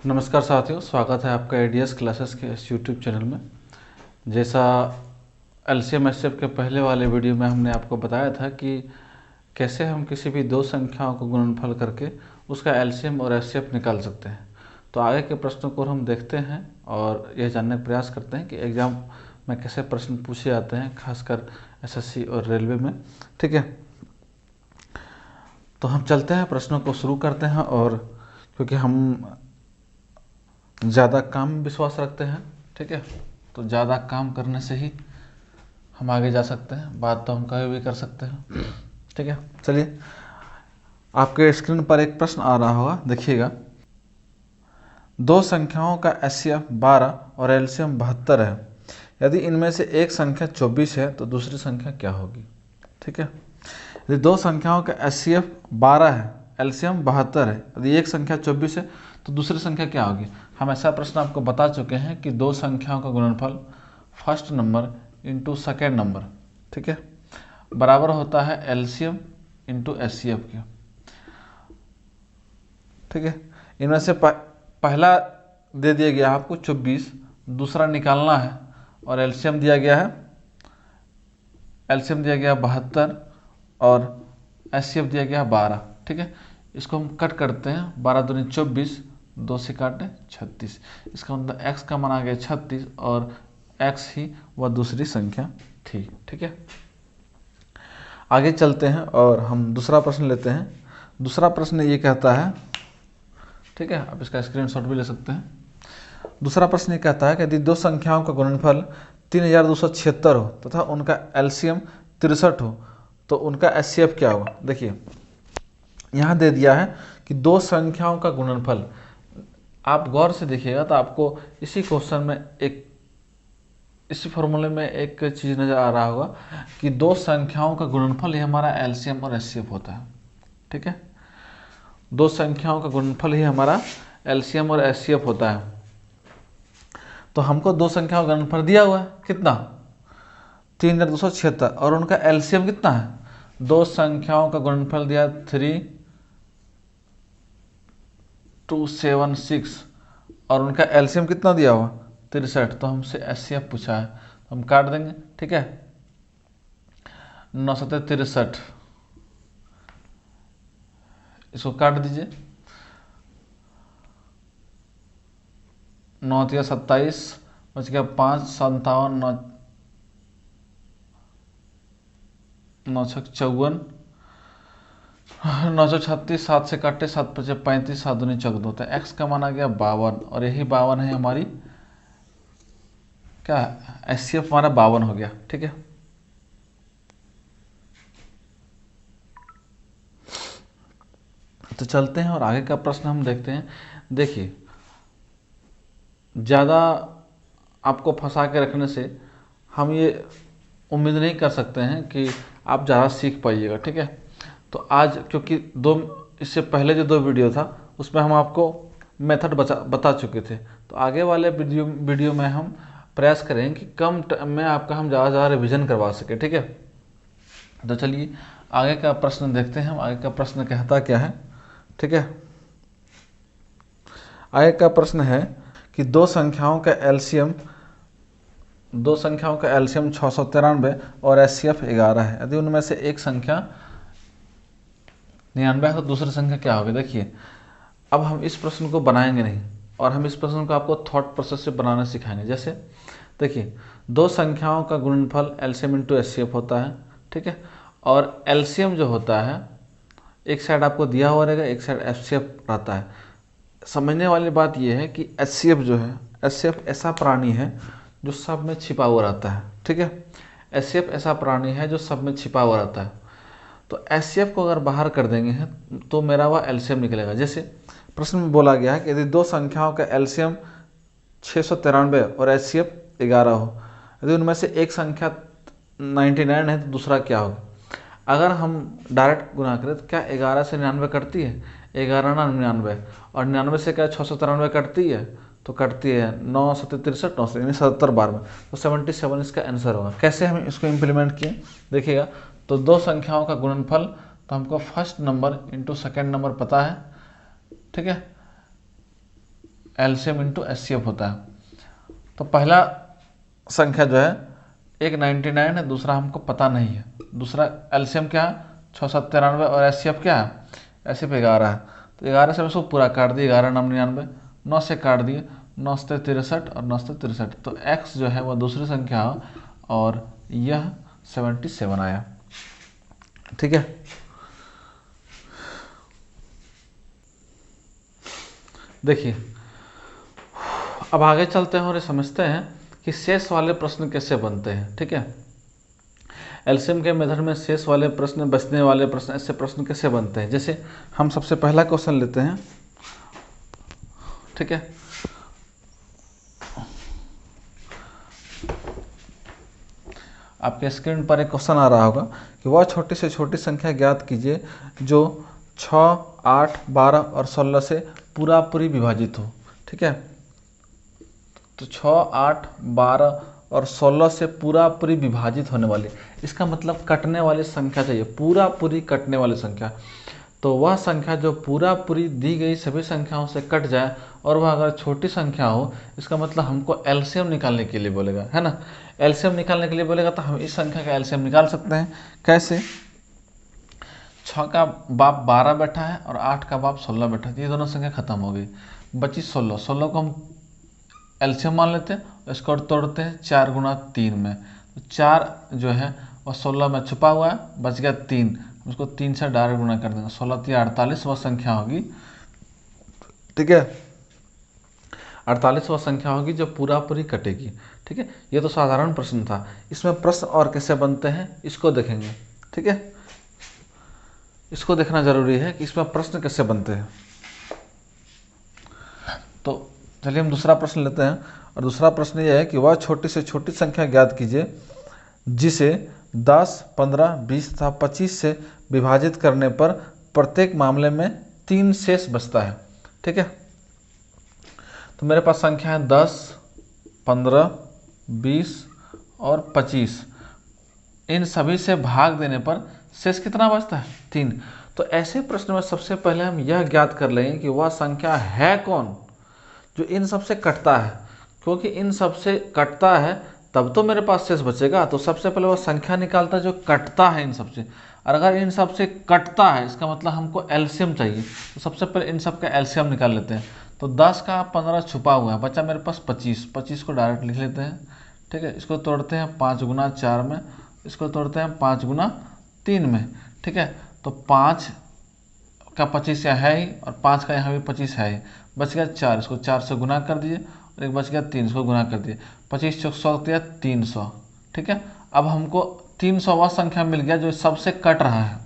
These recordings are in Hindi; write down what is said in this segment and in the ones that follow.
नमस्कार साथियों, स्वागत है आपका एडीएस क्लासेस के इस यूट्यूब चैनल में। जैसा एलसीएम एचसीएफ के पहले वाले वीडियो में हमने आपको बताया था कि कैसे हम किसी भी दो संख्याओं को गुणनफल करके उसका एलसीएम और एचसीएफ निकाल सकते हैं। तो आगे के प्रश्नों को हम देखते हैं और यह जानने का प्रयास करते हैं कि एग्ज़ाम में कैसे प्रश्न पूछे जाते हैं, खासकर एसएससी और रेलवे में। ठीक है, तो हम चलते हैं, प्रश्नों को शुरू करते हैं। और क्योंकि हम ज़्यादा काम में विश्वास रखते हैं, ठीक है, तो ज़्यादा काम करने से ही हम आगे जा सकते हैं। बात तो हम कभी भी कर सकते हैं, ठीक है। चलिए, आपके स्क्रीन पर एक प्रश्न आ रहा होगा, देखिएगा। दो संख्याओं का एचसीएफ 12 और एलसीएम 72 है। यदि इनमें से एक संख्या 24 है तो दूसरी संख्या क्या होगी? ठीक है, यदि दो संख्याओं का एचसीएफ 12 है, एलसीएम 72 है, यदि एक संख्या 24 है तो दूसरी संख्या क्या होगी? हम ऐसा प्रश्न आपको बता चुके हैं कि दो संख्याओं का गुणनफल first number into second number, ठीक है, बराबर होता है एलसीएम इंटू एचसीएफ के। ठीक है, इनमें से पहला दे दिया गया आपको 24, दूसरा निकालना है, और एलसीएम दिया गया है, एलसीएम दिया गया 72 और एचसीएफ दिया गया 12। ठीक है, इसको हम कट करते हैं, 12 दूनी 24, 2 से काटे 36। इसका मतलब x का मान आ गया 36 और x ही वह दूसरी संख्या थी। ठीक है, आगे चलते हैं और हम दूसरा प्रश्न लेते हैं। दूसरा प्रश्न ये कहता है, ठीक है, आप इसका स्क्रीनशॉट भी ले सकते हैं। दूसरा प्रश्न ये कहता है कि यदि दो संख्याओं का गुणनफल 3276 हो तथा उनका एलसीएम 63 हो तो उनका एचसीएफ क्या होगा? देखिए, यहाँ दे दिया है कि दो संख्याओं का गुणनफल। आप गौर से देखिएगा तो आपको इसी क्वेश्चन में इसी फॉर्मूले में एक चीज़ नज़र आ रहा होगा कि दो संख्याओं का गुणनफल ही हमारा एलसीएम और एचसीएफ होता है। ठीक है, दो संख्याओं का गुणनफल ही हमारा एलसीएम और एचसीएफ होता है। तो हमको दो संख्याओं का गुणनफल दिया हुआ है, कितना? 3276, और उनका एलसीएम कितना है? दो संख्याओं का गुणनफल दिया 3276 और उनका एलसीएम कितना दिया हुआ? 63। तो हमसे एचसीएफ पूछा है, तो हम काट देंगे। ठीक है, 9 7 63, इसको काट दीजिए। 9 3 27, बच गया 5, 57, 9 6 54, 936, 7 से काटे 7 5 35, 7 दूनी 14 होता है। एक्स का मान आ गया 52 और यही 52 है हमारी क्या? एचसीएफ हमारा 52 हो गया। ठीक है, तो चलते हैं और आगे का प्रश्न हम देखते हैं। देखिए, ज़्यादा आपको फंसा के रखने से हम ये उम्मीद नहीं कर सकते हैं कि आप ज़्यादा सीख पाइएगा। ठीक है, तो आज क्योंकि इससे पहले जो दो वीडियो था उसमें हम आपको मेथड बता चुके थे, तो आगे वाले वीडियो में हम प्रयास करें कि कम टाइम में आपका हम ज़्यादा रिवीजन करवा सके। ठीक है, तो चलिए आगे का प्रश्न देखते हैं हम। आगे का प्रश्न कहता क्या है? ठीक है, आगे का प्रश्न है कि दो संख्याओं का एलसीएम 693 और एचसीएफ 11 है। यदि उनमें से एक संख्या 99 है तो दूसरी संख्या क्या होगी? देखिए, अब हम इस प्रश्न को बनाएंगे नहीं और हम इस प्रश्न को आपको थॉट प्रोसेस से बनाना सिखाएंगे। जैसे देखिए, दो संख्याओं का गुणनफल एलसीएम इंटू एचसीएफ होता है। ठीक है, और एलसीएम जो होता है एक साइड आपको दिया हुआ रहेगा, एक साइड एचसीएफ रहता है। समझने वाली बात यह है कि एचसीएफ जो है, एचसीएफ ऐसा प्राणी है जो सब में छिपा हुआ रहता है। ठीक है, एचसीएफ ऐसा प्राणी है जो सब में छिपा हुआ रहता है। तो एचसीएफ को अगर बाहर कर देंगे तो मेरा वह एलसीएम निकलेगा। जैसे प्रश्न में बोला गया है कि यदि दो संख्याओं का एलसीएम 693 और एचसीएफ 11 हो, यदि उनमें से एक संख्या 99 है तो दूसरा क्या होगा? अगर हम डायरेक्ट गुना करें तो क्या 11 से 99 कटती है? 11 ना 99, और 99 से क्या 693 कटती है? तो कटती है 9 7 63, 9 यानी 77 बार में, तो 77 इसका आंसर होगा। कैसे हम इसको इम्प्लीमेंट किए देखिएगा। तो दो संख्याओं का गुणनफल, तो हमको first number into second number पता है। ठीक है, एलसीएम इंटू एचसीएफ होता है। तो पहला संख्या जो है एक 99 है, दूसरा हमको पता नहीं है। दूसरा एलसीएम क्या है 693 और एचसीएफ क्या है, एचसीएफ 11 है। तो 11 से उसको पूरा काट दिए, 11 9 99, 9 से काट दिए, 9 से 63 और 9 से 63। तो x जो है वह दूसरी संख्या हो और यह 77 आया। ठीक है, देखिए अब आगे चलते हैं और ये समझते हैं कि शेष वाले प्रश्न कैसे बनते हैं। ठीक है, एलसीएम के मेथड में शेष वाले प्रश्न, बचने वाले प्रश्न, ऐसे प्रश्न कैसे बनते हैं। जैसे हम सबसे पहला क्वेश्चन लेते हैं। ठीक है, आपके स्क्रीन पर एक क्वेश्चन आ रहा होगा कि वह छोटी से छोटी संख्या ज्ञात कीजिए जो 6, 8, 12 और 16 से पूरा पूरी विभाजित हो। ठीक है, तो 6, 8, 12 और 16 से पूरा पूरी विभाजित होने वाली, इसका मतलब कटने वाली संख्या चाहिए, पूरा पूरी कटने वाली संख्या। तो वह संख्या जो पूरा पूरी दी गई सभी संख्याओं से कट जाए और वह अगर छोटी संख्या हो, इसका मतलब हमको एलसीएम निकालने के लिए बोलेगा, है ना। एलसीएम निकालने के लिए बोलेगा तो हम इस संख्या का एलसीएम निकाल सकते हैं। कैसे, 6 का बाप 12 बैठा है और 8 का बाप 16 बैठा है, ये दोनों संख्या खत्म हो गई, बची 16। 16 को हम एलसीएम मान लेते हैं, इसको तोड़ते हैं 4 गुना 3 में। तो 4 जो है वह 16 में छुपा हुआ है, बच गया 3, उसको 3 से डायरेक्ट गुना कर देंगे, 16 3 48 वह संख्या होगी। ठीक है, 48 वह संख्या होगी जो पूरा पूरी कटेगी। ठीक है, ये तो साधारण प्रश्न था। इसमें प्रश्न और कैसे बनते हैं इसको देखेंगे। ठीक है, इसको देखना जरूरी है कि इसमें प्रश्न कैसे बनते हैं। तो चलिए हम दूसरा प्रश्न लेते हैं, और दूसरा प्रश्न यह है कि वह छोटी से छोटी संख्या ज्ञात कीजिए जिसे 10, 15, 20 तथा 25 से विभाजित करने पर प्रत्येक मामले में 3 शेष बचता है। ठीक है, तो मेरे पास संख्या है 10, 15, 20 और 25। इन सभी से भाग देने पर शेष कितना बचता है, 3। तो ऐसे प्रश्न में सबसे पहले हम यह ज्ञात कर लेंगे कि वह संख्या है कौन जो इन सब से कटता है, क्योंकि इन सब से कटता है तब तो मेरे पास शेष बचेगा। तो सबसे पहले वह संख्या निकालता है जो कटता है इन सब से, और अगर इन सब से कटता है इसका मतलब हमको एलसीएम चाहिए। तो सबसे पहले इन सब का एलसीएम निकाल लेते हैं। तो 10 का 15 छुपा हुआ है, बचा मेरे पास 25। 25 को डायरेक्ट लिख लेते हैं। ठीक है, इसको तोड़ते हैं 5 गुना 4 में, इसको तोड़ते हैं 5 गुना 3 में। ठीक है, तो 5 का 25 यहाँ है ही, और 5 का यहाँ भी 25 है ही, बच गया 4। इसको 4 से गुना कर दिए, और एक बच गया 3, इसको गुना कर दिए, 25 चौक 100 दिया 300। ठीक है, अब हमको 300वां संख्या मिल गया जो सबसे कट रहा है।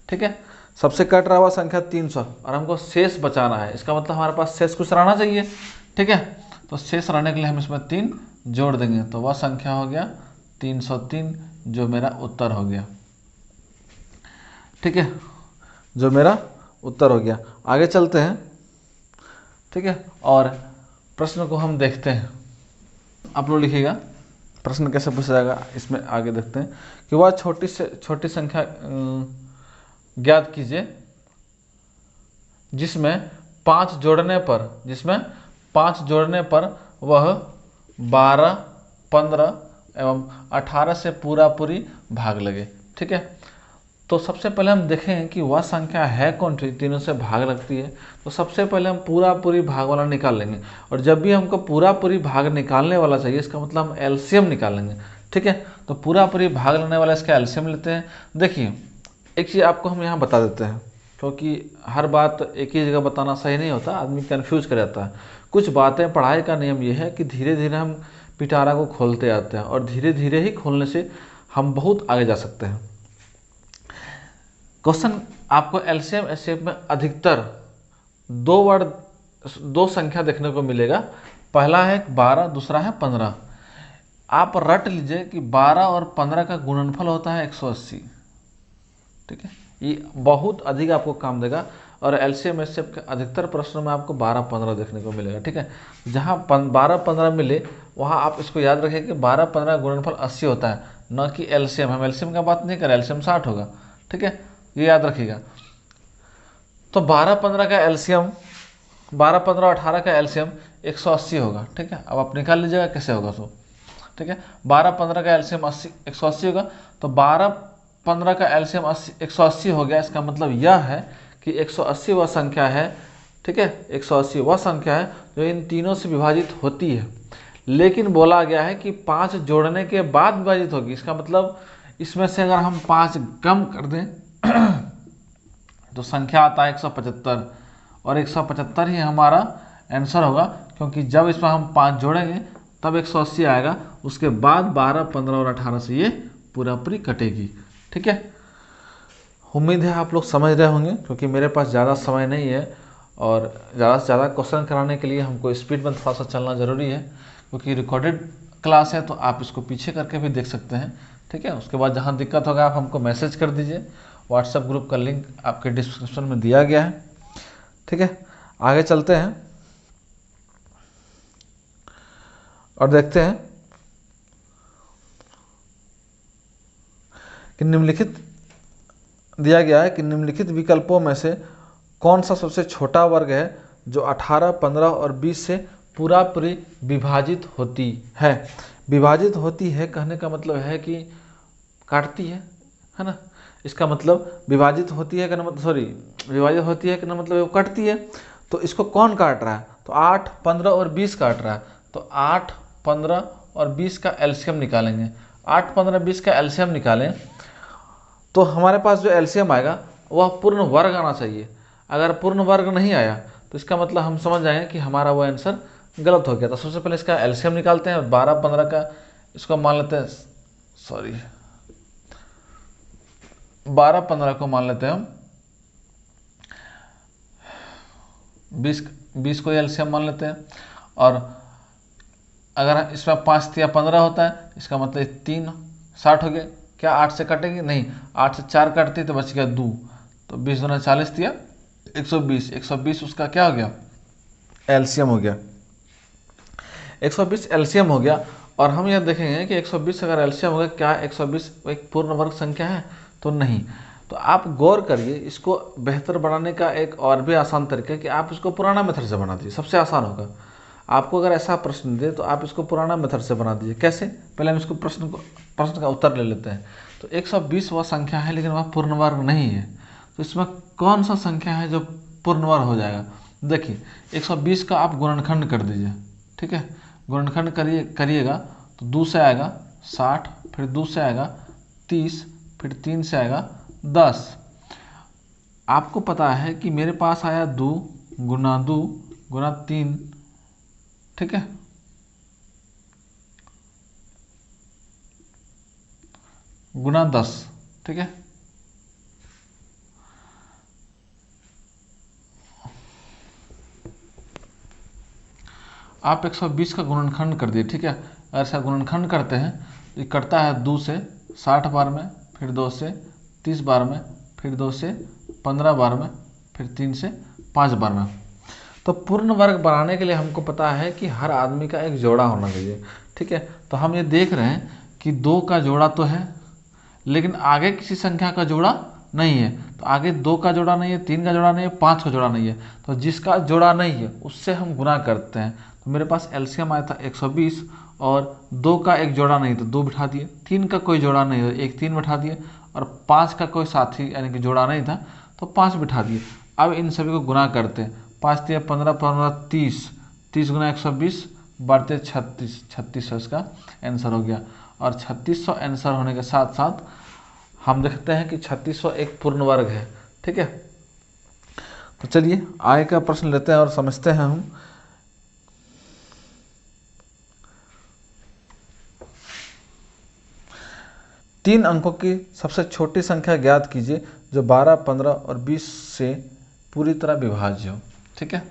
ठीक है, सबसे कट रहा हुआ संख्या 300, और हमको शेष बचाना है, इसका मतलब हमारे पास शेष कुछ रहना चाहिए। ठीक है, तो शेष रहने के लिए हम इसमें 3 जोड़ देंगे, तो वह संख्या हो गया 303, जो मेरा उत्तर हो गया। ठीक है, जो मेरा उत्तर हो गया। आगे चलते हैं। ठीक है, और प्रश्न को हम देखते हैं। आप लोग लिखिएगा प्रश्न कैसे पूछा जाएगा, इसमें आगे देखते हैं कि वह छोटी से छोटी संख्या ज्ञात कीजिए जिसमें 5 जोड़ने पर वह 12, 15 एवं 18 से पूरा पूरी भाग लगे। ठीक है, तो सबसे पहले हम देखें कि वह संख्या है कौन सी तीनों से भाग लगती है। तो सबसे पहले हम पूरा पूरी भाग वाला निकाल लेंगे, और जब भी हमको पूरा पूरी भाग निकालने वाला चाहिए इसका मतलब हम एलसीएम निकालेंगे। ठीक है, तो पूरा पूरी भाग लेने वाला इसका एलसीएम लेते हैं। देखिए एक चीज़ आपको हम यहाँ बता देते हैं, क्योंकि हर बात एक ही जगह बताना सही नहीं होता, आदमी कन्फ्यूज कर जाता है। कुछ बातें, पढ़ाई का नियम ये है कि धीरे धीरे हम पिटारा को खोलते आते हैं, और धीरे धीरे ही खोलने से हम बहुत आगे जा सकते हैं। क्वेश्चन आपको एलसीएम एचसीएफ में अधिकतर 2 संख्या देखने को मिलेगा। पहला है 12, दूसरा है 15। आप रट लीजिए कि 12 और 15 का गुणनफल होता है 180। ठीक है, ये बहुत अधिक आपको काम देगा, और एलसीएम एचसीएफ के अधिकतर प्रश्नों में आपको 12, 15 देखने को मिलेगा। ठीक है, जहाँ 12, 15 मिले वहाँ आप इसको याद रखें कि 12, 15 का गुणनफल 80 होता है, न कि एलसीएम। हम एलसीएम का बात नहीं करें, एलसीएम 60 होगा। ठीक है, ये याद रखिएगा। तो 12, 15 का एलसीएम 12, 15 और 18 का एलसीएम 180 होगा। ठीक है, अब आप निकाल लीजिएगा कैसे होगा सो। ठीक है, 12, 15 का एलसीएम 180 होगा, तो 12, 15 का एलसीएम 180 हो गया। इसका मतलब यह है कि 180 वह संख्या है। ठीक है, 180 वह संख्या है जो इन तीनों से विभाजित होती है, लेकिन बोला गया है कि 5 जोड़ने के बाद विभाजित होगी। इसका मतलब इसमें से अगर हम 5 कम कर दें तो संख्या आता है 175, और 175 ही हमारा आंसर होगा, क्योंकि जब इसमें हम 5 जोड़ेंगे तब 180 आएगा, उसके बाद 12, 15 और 18 से ये पूरा पूरी कटेगी। ठीक है, उम्मीद है आप लोग समझ रहे होंगे, क्योंकि मेरे पास ज़्यादा समय नहीं है और ज़्यादा से ज़्यादा क्वेश्चन कराने के लिए हमको स्पीड में थोड़ा सा चलना ज़रूरी है, क्योंकि रिकॉर्डेड क्लास है तो आप इसको पीछे करके भी देख सकते हैं। ठीक है, उसके बाद जहाँ दिक्कत होगा आप हमको मैसेज कर दीजिए। व्हाट्सएप ग्रुप का लिंक आपके डिस्क्रिप्शन में दिया गया है। ठीक है, आगे चलते हैं और देखते हैं कि निम्नलिखित दिया गया है कि निम्नलिखित विकल्पों में से कौन सा सबसे छोटा वर्ग है जो 18, 15 और 20 से पूरा पूरी विभाजित होती है। विभाजित होती है कहने का मतलब है कि काटती है ना। इसका मतलब विभाजित होती है कहना मतलब विभाजित होती है कहना मतलब वो काटती है। तो इसको कौन काट रहा है? तो 8, 15 और 20 काट रहा है। तो 8, 15 और 20 का एलसीएम निकालेंगे। 8, 15, 20 का एलसीएम निकालें तो हमारे पास जो एलसीएम आएगा वह पूर्ण वर्ग आना चाहिए। अगर पूर्ण वर्ग नहीं आया तो इसका मतलब हम समझ जाएंगे कि हमारा वो आंसर गलत हो गया। तो सबसे पहले इसका एलसीएम निकालते हैं। 12, 15 का इसको मान लेते हैं, 12, 15 को मान लेते हैं हम, 20 को एलसीएम मान लेते हैं। और अगर इसमें 5 या 15 होता है, इसका मतलब 3 60 हो गया। क्या 8 से कटेगी? नहीं, 8 से 4 कटती तो बच गया 2, तो 20 दूना 40 दिया 120। 120 उसका क्या हो गया? एलसीएम हो गया। 120 एलसीएम हो गया। और हम यह देखेंगे कि 120 अगर एलसीएम हो गया, क्या 120 एक पूर्ण वर्ग संख्या है? तो नहीं। तो आप गौर करिए, इसको बेहतर बनाने का एक और भी आसान तरीका है कि आप इसको पुराना मेथड से बना दीजिए, सबसे आसान होगा। आपको अगर ऐसा प्रश्न दे तो आप इसको पुराना मेथड से बना दीजिए। कैसे? पहले हम इसको प्रश्न का उत्तर ले लेते हैं। तो 120 वह संख्या है लेकिन वह पूर्ण वर्ग नहीं है, तो इसमें कौन सा संख्या है जो पूर्ण वर्ग हो जाएगा? देखिए, 120 का आप गुणनखंड कर दीजिए। ठीक है, गुणनखंड करिएगा तो 2 से आएगा 60, फिर 2 से आएगा 30, फिर 3 से आएगा 10। आपको पता है कि मेरे पास आया 2 गुना 2 गुना 3। ठीक है, गुना 10। ठीक है, आप 120 का गुणनखंड कर दिए। ठीक है, अगर ऐसा गुणनखंड करते हैं तो ये कटता है 2 से 60 बार में, फिर 2 से 30 बार में, फिर 2 से 15 बार में, फिर 3 से 5 बार में। तो पूर्ण वर्ग बनाने के लिए हमको पता है कि हर आदमी का एक जोड़ा होना चाहिए। ठीक है, तो हम ये देख रहे हैं कि 2 का जोड़ा तो है, लेकिन आगे किसी संख्या का जोड़ा नहीं है। तो आगे 2 का जोड़ा नहीं है, 3 का जोड़ा नहीं है, 5 का जोड़ा नहीं है। तो जिसका जोड़ा नहीं है उससे हम गुना करते हैं। तो मेरे पास एलसीएम आया था 120, और 2 का एक जोड़ा नहीं तो 2 बिठा दिए, 3 का कोई जोड़ा नहीं तो एक 3 बिठा दिए, और 5 का कोई साथी यानी कि जोड़ा नहीं था तो 5 बिठा दिए। अब इन सभी को गुना करते हैं। 5 तिया 15, 15 30, 30 गुना 120 बढ़ते 36, 3600 इसका आंसर हो गया। और 3600 आंसर होने के साथ साथ हम देखते हैं कि 3600 एक पूर्ण वर्ग है। ठीक है, तो चलिए आगे का प्रश्न लेते हैं और समझते हैं हम। तीन अंकों की सबसे छोटी संख्या ज्ञात कीजिए जो 12, 15 और 20 से पूरी तरह विभाज्य हो। ठीक है,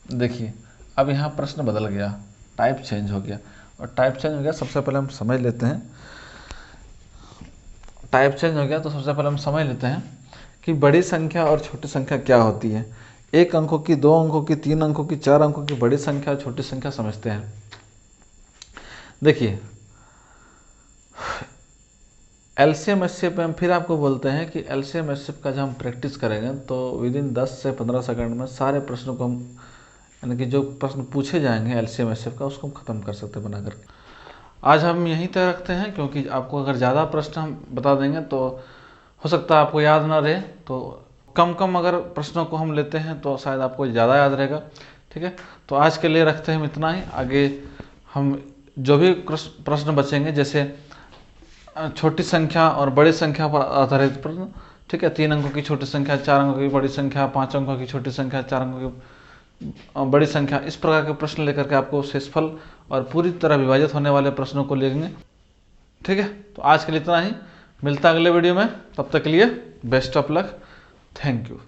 देखिए अब यहाँ प्रश्न बदल गया, टाइप चेंज हो गया। और टाइप चेंज हो गया, सबसे पहले हम समझ लेते हैं। टाइप चेंज हो गया तो सबसे पहले हम समझ लेते हैं कि बड़ी संख्या और छोटी संख्या क्या होती है। 1 अंकों की, 2 अंकों की, 3 अंकों की, 4 अंकों की बड़ी संख्या और छोटी संख्या समझते हैं। देखिए, एलसीएम एचसीएफ में हम फिर आपको बोलते हैं कि एलसीएम एचसीएफ का जब हम प्रैक्टिस करेंगे तो विदिन 10 से 15 सेकंड में सारे प्रश्नों को हम यानी कि जो प्रश्न पूछे जाएंगे एलसीएम एचसीएफ का उसको हम ख़त्म कर सकते हैं बना करके। आज हम यहीं तक रखते हैं, क्योंकि आपको अगर ज़्यादा प्रश्न हम बता देंगे तो हो सकता है आपको याद ना रहे, तो कम कम अगर प्रश्नों को हम लेते हैं तो शायद आपको ज़्यादा याद रहेगा। ठीक है, तो आज के लिए रखते हैं हम इतना ही। आगे हम जो भी प्रश्न बचेंगे, जैसे छोटी संख्या और बड़ी संख्या पर आधारित प्रश्न, ठीक है, 3 अंकों की छोटी संख्या, 4 अंकों की बड़ी संख्या, 5 अंकों की छोटी संख्या, 4 अंकों की बड़ी संख्या, इस प्रकार के प्रश्न लेकर के आपको शेषफल और पूरी तरह विभाजित होने वाले प्रश्नों को लेंगे। ठीक है, तो आज के लिए इतना ही, मिलता है अगले वीडियो में, तब तक के लिए best of luck, thank you.